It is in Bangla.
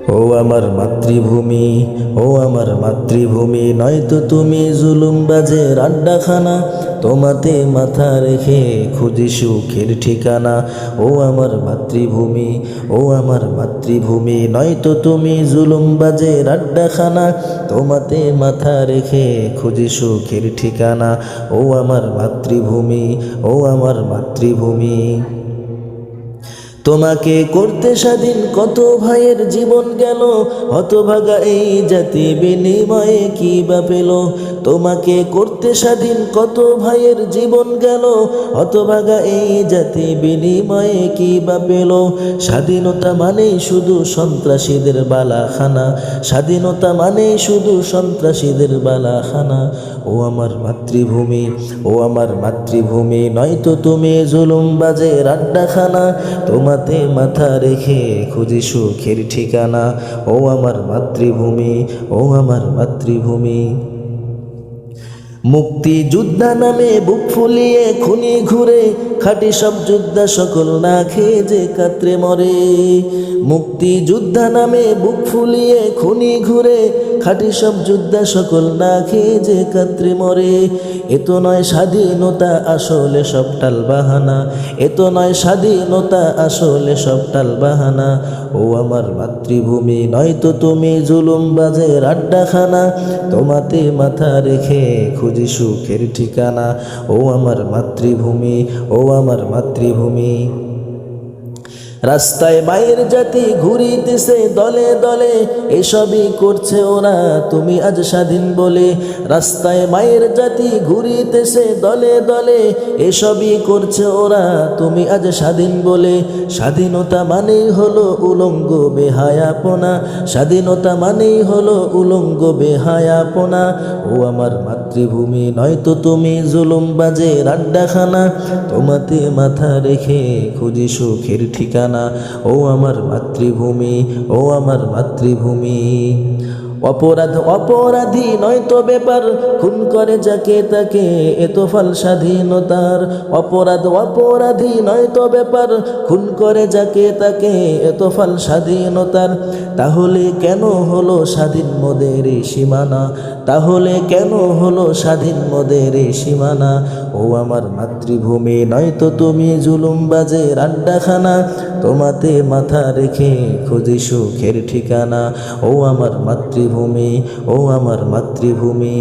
ও আমার মাতৃভূমি, ও আমার মাতৃভূমি, নয়তো তুমি জুলুমবাজের আড্ডাখানা। তোমাতে মাথা রেখে খুঁজি সুখের ঠিকানা। ও আমার মাতৃভূমি, ও আমার মাতৃভূমি, নয়তো তুমি জুলুমবাজের আড্ডাখানা। তোমাতে মাথা রেখে খুঁজি সুখের ঠিকানা। ও আমার মাতৃভূমি, ও আমার মাতৃভূমি। তোমাকে করতে স্বাধীন কত ভাইয়ের জীবন গেল, হতভাগা এই জাতি বিনিময়ে কি বা পেল। তোমাকে করতে স্বাধীন কত ভাইয়ের জীবন গেল, হতভাগা এই জাতি বিনিময়ে কি বা পেল। স্বাধীনতা মানেই শুধু সন্ত্রাসীদের বালাখানা, স্বাধীনতা মানেই শুধু সন্ত্রাসীদের বালাখানা। ও আমার মাতৃভূমি, ও আমার মাতৃভূমি, নয়তো তুমি জুলুমবাজের আড্ডাখানা। তোমাতে মাথা রেখে খুঁজি সুখের ঠিকানা। ও আমার মাতৃভূমি, ও আমার মাতৃভূমি। মুক্তিযোদ্ধা নামে বুক ফুলিয়ে খুনি ঘুরে, খাঁটি সব যোদ্ধা সকল না খেয়ে যে কাতরে মরে। মুক্তিযোদ্ধা নামে বুক ফুলিয়ে খুনি ঘুরে, খাঁটি সব যোদ্ধা সকল না খেয়ে যে কাতরে মরে। এত নয় স্বাধীনতা আসলে সব টাল বাহানা, এত নয় স্বাধীনতা আসলে সব টাল বাহানা। ও আমার মাতৃভূমি, নয়তো তুমি জুলুমবাজের আড্ডাখানা। তোমাতে মাথা রেখে খুঁজি সুখের ঠিকানা। ও আমার মাতৃভূমি, ও আমার মাতৃভূমি। রাস্তায় মায়ের জাতি ঘুরিতেছে দলে দলে, এসবই করছে ওরা তুমি আজ স্বাধীন বলে। রাস্তায় মায়ের জাতি ঘুরিতেছে দলে দলে, এসবই করছে ওরা তুমি আজ স্বাধীন বলে। স্বাধীনতা মানেই হলো উলঙ্গ বেহায়াপনা, স্বাধীনতা মানেই হলো উলঙ্গ বেহায়াপনা। ও আমার মাতৃভূমি, নয়তো তুমি জুলুমবাজের আড্ডাখানা। তোমাতে মাথা রেখে খুঁজি সুখের ঠিকানা। ও আমার মাতৃভূমি, ও আমার মাতৃভূমি। অপরাধ অপরাধী নয়তো ব্যাপার, খুন করে যাকে তাকে এত ফল স্বাধীনতার। অপরাধ অপরাধী নয়তো ব্যাপার, খুন করে যাকে তাকে এত ফল স্বাধীনতার। তাহলে কেন হলো স্বাধীন মোদের এই সীমানা, তাহলে কেন হলো স্বাধীন মোদের এই সীমানা। ও আমার মাতৃভূমি, নয়তো তুমি জুলুমবাজের আড্ডাখানা। তোমাতে মাথা রেখে খুঁজি সুখের ঠিকানা। ও আমার মাতৃভূমি, ও আমার মাতৃভূমি।